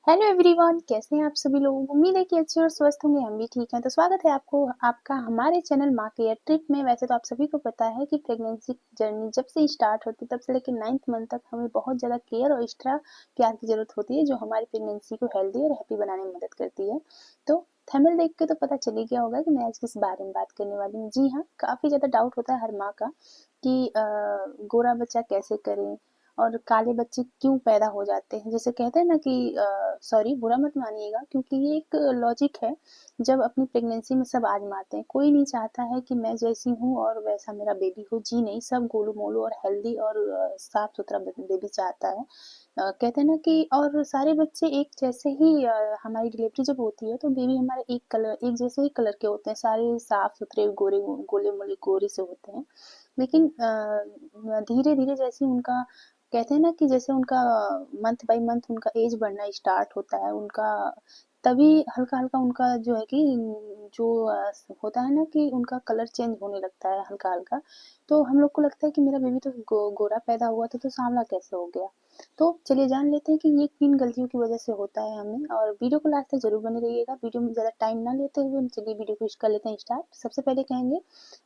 Hello everyone, कैसे हैं आप सभी लोग। उम्मीद है कि अच्छे और स्वस्थ होंगे। हम भी ठीक हैं। तो स्वागत है आपको आपका हमारे चैनल माँ केयर ट्रिप में। वैसे तो आप सभी को पता है कि प्रेगनेंसी जर्नी जब से स्टार्ट होती है तब से लेकर 9th मंथ तक हमें बहुत ज़्यादा केयर और एक्स्ट्रा प्यार की ज़रूरत होती है, जो हमारी प्रेगनेंसी को हेल्दी और हैप्पी बनाने में मदद करती है। तो थंबनेल देख के तो पता चल ही गया होगा कि मैं आज किस बारे में बात करने वाली हूँ। जी हाँ, काफ़ी ज़्यादा डाउट होता है हर माँ का कि गोरा बच्चा कैसे करें और काले बच्चे क्यों पैदा हो जाते हैं। जैसे कहते हैं ना कि सॉरी बुरा मत मानिएगा, क्योंकि ये एक लॉजिक है। जब अपनी प्रेगनेंसी में सब आजमाते हैं, कोई नहीं चाहता है कि मैं जैसी हूँ और वैसा मेरा बेबी हो। जी नहीं, सब गोलू मोलू और हेल्दी और साफ सुथरा बेबी चाहता है। कहते हैं ना कि और सारे बच्चे एक जैसे ही हमारी डिलीवरी जब होती है तो बेबी हमारे एक जैसे ही कलर के होते हैं। सारे साफ सुथरे गोरे गोले मोले गोरे से होते हैं। लेकिन धीरे धीरे जैसे उनका कहते हैं ना कि जैसे उनका मंथ बाय मंथ उनका एज बढ़ना स्टार्ट होता है, उनका तभी हल्का हल्का उनका जो है कि जो होता है ना कि उनका कलर चेंज होने लगता है हल्का हल्का। तो हम लोग को लगता है कि मेरा बेबी तो गोरा पैदा हुआ था तो सांवला कैसे हो गया। तो चलिए जान लेते हैं कि ये किन गलतियों की वजह से होता है हमें। और वीडियो को लास्ट तक जरूर बने रहिएगा। वीडियो में ज़्यादा टाइम ना लेते हुए चलिए वीडियो को कर लेते हैं स्टार्ट। सबसे पहले कहेंगे,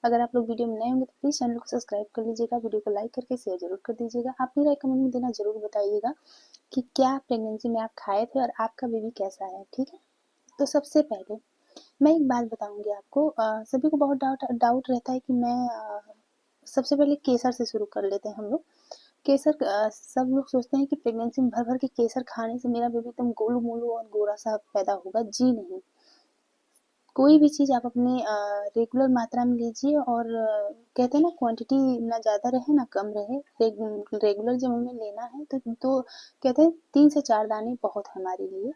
अगर आप लोग वीडियो में नए होंगे तो प्लीज़ चैनल को सब्सक्राइब कर लीजिएगा, वीडियो को लाइक करके शेयर जरूर कर दीजिएगा। अपनी राय कमेंट में देना जरूर बताइएगा कि क्या प्रेगनेंसी में आप खाए थे और आपका बेबी कैसा है। ठीक है, तो सबसे पहले मैं एक बात बताऊंगी आपको। सभी को बहुत डाउट डाउट रहता है कि मैं सबसे पहले केसर से शुरू कर लेते हैं हम लोग। केसर सब लोग सोचते हैं कि प्रेगनेंसी में भर भर के केसर खाने से मेरा बेबी एकदम गोलू मोलू और गोरा सा पैदा होगा। जी नहीं, कोई भी चीज़ आप अपने रेगुलर मात्रा में लीजिए। और कहते हैं ना क्वांटिटी ना ज़्यादा रहे ना कम रहे। रेगुलर जब हमें लेना है तो कहते हैं 3 से 4 दाने बहुत है हमारे लिए।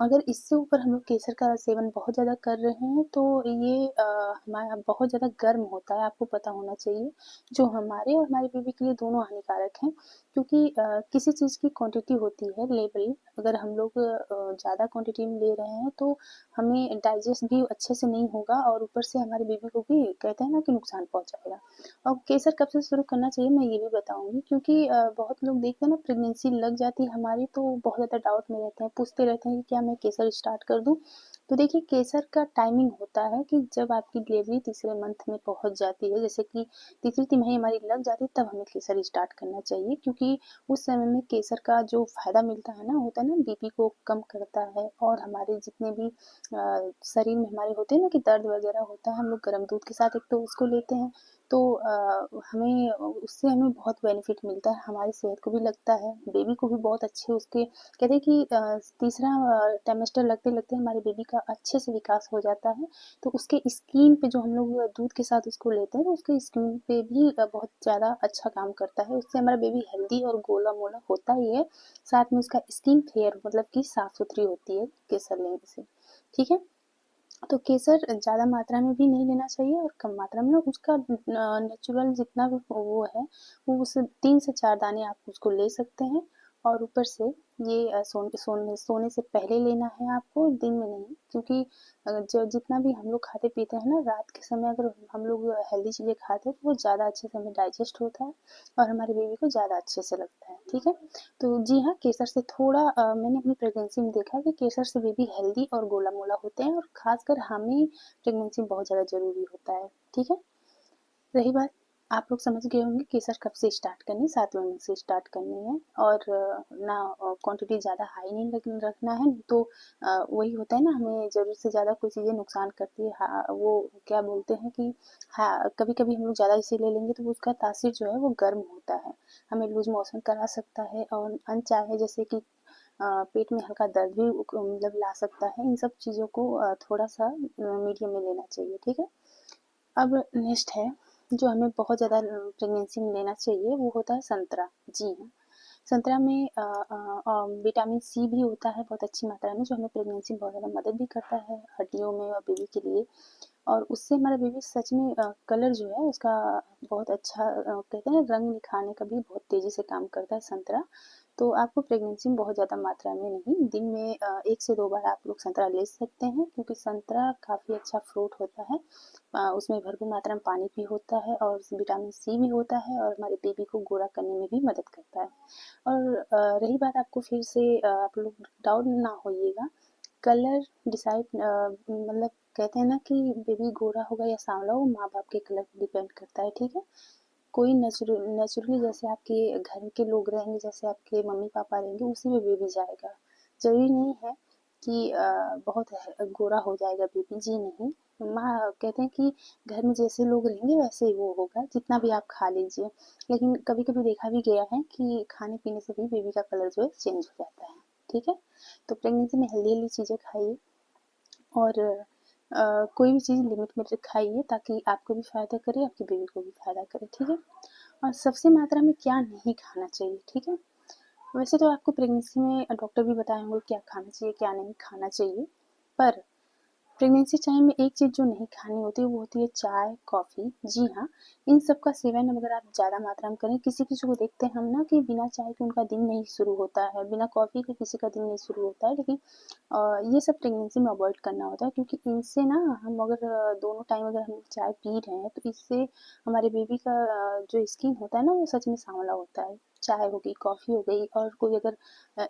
अगर इससे ऊपर हम लोग केसर का सेवन बहुत ज़्यादा कर रहे हैं तो ये हमारा बहुत ज़्यादा गर्म होता है, आपको पता होना चाहिए, जो हमारे और हमारे बेबी के लिए दोनों हानिकारक हैं। क्योंकि किसी चीज़ की क्वांटिटी होती है लेवल, अगर हम लोग ज़्यादा क्वांटिटी में ले रहे हैं तो हमें डाइजेस्ट भी अच्छे से नहीं होगा और ऊपर से हमारे बेबी को भी कहते हैं ना कि नुकसान पहुंचाएगा। और केसर कब से शुरू करना चाहिए मैं ये भी बताऊंगी, क्योंकि बहुत लोग देखते हैं ना प्रेगनेंसी लग जाती है हमारी तो बहुत ज़्यादा डाउट में रहते हैं, पूछते रहते हैं कि क्या मैं केसर स्टार्ट कर दूं। तो देखिए, केसर का टाइमिंग होता है कि जब आपकी डिलीवरी तीसरे मंथ में पहुंच जाती है, जैसे कि तीसरी तिमाही हमारी लग जाती है, तब हमें केसर स्टार्ट करना चाहिए। क्योंकि उस समय में केसर का जो फायदा मिलता है ना, होता है ना, बीपी को कम करता है और हमारे जितने भी शरीर में हमारे होते हैं ना कि दर्द वगैरह होता है, हम लोग गर्म दूध के साथ एक तो उसको लेते हैं तो हमें उससे हमें बहुत बेनिफिट मिलता है, हमारी सेहत को भी लगता है, बेबी को भी बहुत अच्छे उसके कहते हैं कि तीसरा ट्राइमेस्टर लगते लगते हमारे बेबी का अच्छे से विकास हो जाता है। तो उसके स्किन पे जो हम लोग दूध के साथ उसको लेते हैं तो उसके स्किन पे भी बहुत ज़्यादा अच्छा काम करता है। उससे हमारा बेबी हेल्दी और गोला मोला होता ही है, साथ में उसका स्किन फेयर मतलब कि साफ सुथरी होती है केसर लेने से। ठीक है, तो केसर ज़्यादा मात्रा में भी नहीं लेना चाहिए और कम मात्रा में ना, उसका नेचुरल जितना भी वो है वो उस 3 से 4 दाने आप उसको ले सकते हैं। और ऊपर से ये सोने से पहले लेना है आपको, दिन में नहीं। क्योंकि जो जितना भी हम लोग खाते पीते हैं ना रात के समय, अगर हम लोग हेल्दी चीज़ें खाते हैं तो वो ज़्यादा अच्छे से हमें डाइजेस्ट होता है और हमारे बेबी को ज़्यादा अच्छे से लगता है। ठीक है, तो जी हाँ, केसर से थोड़ा मैंने अपनी प्रेगनेंसी में देखा है कि केसर से बेबी हेल्दी और गोला मोला होते हैं और खासकर हमें प्रेगनेंसी में बहुत ज़्यादा ज़रूरी होता है। ठीक है, रही बात, आप लोग समझ गए होंगे केसर कब से स्टार्ट करनी है, 7वें मंथ से स्टार्ट करनी है। और ना क्वांटिटी ज़्यादा हाई नहीं रखना है, तो वही होता है ना, हमें ज़रूरत से ज़्यादा कोई चीज़ें नुकसान करती है। हाँ, वो क्या बोलते हैं कि हाँ, कभी कभी हम लोग ज़्यादा इसे ले लेंगे तो उसका तासीर जो है वो गर्म होता है, हमें लूज मोशन करा सकता है और अनचाहे जैसे कि पेट में हल्का दर्द भी मतलब ला सकता है। इन सब चीज़ों को थोड़ा सा मीडियम में लेना चाहिए। ठीक है, अब नेक्स्ट है जो हमें बहुत ज़्यादा प्रेगनेंसी में लेना चाहिए, वो होता है संतरा। जी हाँ, संतरा में विटामिन सी भी होता है बहुत अच्छी मात्रा में, जो हमें प्रेगनेंसी में बहुत ज़्यादा मदद भी करता है हड्डियों में और बेबी के लिए। और उससे हमारा बेबी सच में कलर जो है उसका बहुत अच्छा कहते हैं रंग निखारने का भी बहुत तेज़ी से काम करता है संतरा। तो आपको प्रेगनेंसी में बहुत ज़्यादा मात्रा में नहीं, दिन में 1 से 2 बार आप लोग संतरा ले सकते हैं, क्योंकि संतरा काफ़ी अच्छा फ्रूट होता है। उसमें भरपूर मात्रा में पानी भी होता है और विटामिन सी भी होता है और हमारे बेबी को गोरा करने में भी मदद करता है। और रही बात, आपको फिर से आप लोग डाउट ना होइएगा, कलर डिसाइड मतलब कहते हैं ना कि बेबी गोरा होगा या सांवला, वो माँ बाप के कलर पर डिपेंड करता है, ठीक है। कोई नेचुरली जैसे आपके घर के लोग रहेंगे, जैसे आपके मम्मी पापा रहेंगे, उसी में बेबी जाएगा। जरूरी नहीं है कि बहुत गोरा हो जाएगा बेबी, जी नहीं। माँ कहते हैं कि घर में जैसे लोग रहेंगे वैसे ही वो होगा, जितना भी आप खा लीजिए। लेकिन कभी कभी देखा भी गया है कि खाने पीने से भी बेबी का कलर जो है चेंज हो जाता है, ठीक है। तो प्रेगनेंसी में हेल्दी हेल्दी चीज़ें खाइए और कोई भी चीज़ लिमिट में खाइए, ताकि आपको भी फ़ायदा करे, आपकी बेबी को भी फ़ायदा करे, ठीक है। और सबसे मात्रा में क्या नहीं खाना चाहिए, ठीक है। वैसे तो आपको प्रेगनेंसी में डॉक्टर भी बताए होंगे क्या खाना चाहिए क्या नहीं खाना चाहिए, पर प्रेगनेंसी टाइम में एक चीज़ जो नहीं खानी होती वो होती है चाय, कॉफ़ी। जी हाँ, इन सब का सेवन अगर आप ज़्यादा मात्रा में करें, किसी-किसी को देखते हैं हम ना कि बिना चाय के उनका दिन नहीं शुरू होता है, बिना कॉफ़ी के किसी का दिन नहीं शुरू होता है, लेकिन ये सब प्रेगनेंसी में अवॉइड करना होता है, क्योंकि इनसे ना हम अगर दोनों टाइम अगर हम चाय पी रहे हैं, तो इससे हमारे बेबी का जो स्किन होता है ना, वो सच में सांवला होता है। चाय हो गई, कॉफ़ी हो गई, और कोई अगर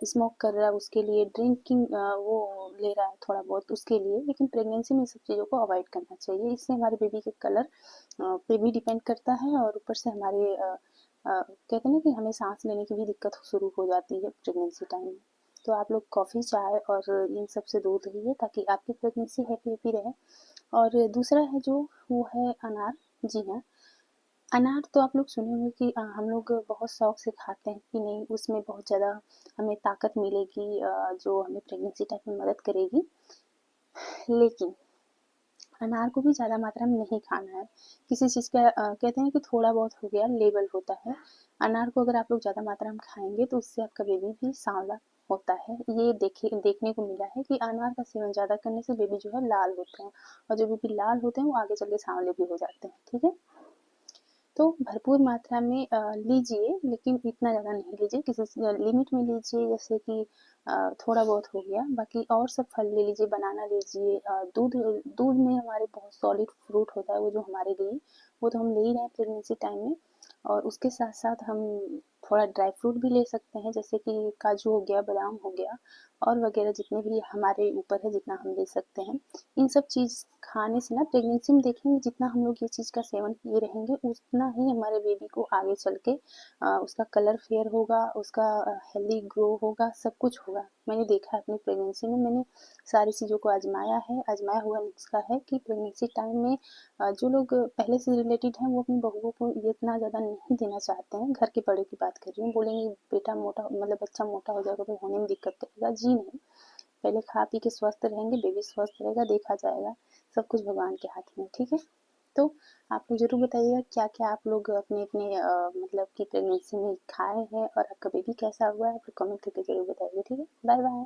स्मोक कर रहा है उसके लिए, ड्रिंकिंग वो ले रहा है थोड़ा बहुत उसके लिए, लेकिन प्रेगनेंसी में ये सब चीज़ों को अवॉइड करना चाहिए। इससे हमारे बेबी के कलर पे भी डिपेंड करता है, और ऊपर से हमारे कहते हैं ना कि हमें सांस लेने की भी दिक्कत शुरू हो जाती है प्रेगनेंसी टाइम में। तो आप लोग कॉफ़ी, चाय और इन सब से दूर रहिए, ताकि आपकी प्रेगनेंसी हैप्पी हैप्पी रहे। और दूसरा है जो, वो है अनार। जी हाँ, अनार तो आप लोग सुने होंगे कि हम लोग बहुत शौक से खाते हैं कि नहीं, उसमें बहुत ज़्यादा हमें ताकत मिलेगी, जो हमें प्रेगनेंसी टाइम में मदद करेगी। लेकिन अनार को भी ज़्यादा मात्रा में नहीं खाना है। किसी चीज़ का कहते हैं कि थोड़ा बहुत हो गया, लेवल होता है। अनार को अगर आप लोग ज़्यादा मात्रा में खाएंगे तो उससे आपका बेबी भी सांवला होता है। ये देखने को मिला है कि अनार का सेवन ज़्यादा करने से बेबी जो है लाल होते हैं, और जो बेबी लाल होते हैं वो आगे चल के सांवले भी हो जाते हैं, ठीक है। तो भरपूर मात्रा में लीजिए, लेकिन इतना ज़्यादा नहीं लीजिए, किसी लिमिट में लीजिए, जैसे कि थोड़ा बहुत हो गया। बाकी और सब फल ले लीजिए, बनाना लीजिए, दूध दूध में हमारे बहुत सॉलिड फ्रूट होता है, वो जो हमारे लिए, वो तो हम ले ही रहे हैं प्रेगनेंसी टाइम में। और उसके साथ साथ हम थोड़ा ड्राई फ्रूट भी ले सकते हैं, जैसे कि काजू हो गया, बादाम हो गया, और वगैरह जितने भी हमारे ऊपर है जितना हम ले सकते हैं। इन सब चीज़ खाने से ना प्रेगनेंसी में देखेंगे, जितना हम लोग ये चीज़ का सेवन किए रहेंगे, उतना ही हमारे बेबी को आगे चल के उसका कलर फेयर होगा, उसका हेल्दी ग्रो होगा, सब कुछ होगा। मैंने देखा है अपनी प्रेगनेंसी में, मैंने सारी चीज़ों को आजमाया है, आजमाया हुआ नुस्खा है कि प्रेगनेंसी टाइम में जो लोग पहले से रिलेटेड हैं, वो अपनी बहुओं को ये इतना ज़्यादा नहीं देना चाहते हैं। घर के बड़े की बात कर रही हूँ, बोलेंगे बेटा मोटा, मतलब बच्चा मोटा हो जाएगा तो होने में दिक्कत करेगा। जी नहीं, पहले खा पी के स्वस्थ रहेंगे, बेबी स्वस्थ रहेगा, देखा जाएगा। सब कुछ भगवान के हाथ में, ठीक है। तो आप लोग ज़रूर बताइएगा क्या क्या आप लोग अपने अपने मतलब कि प्रेगनेंसी में खाए हैं, और आपका बेबी कैसा हुआ है, फिर कमेंट करके ज़रूर बताइएगा, ठीक है। Bye bye.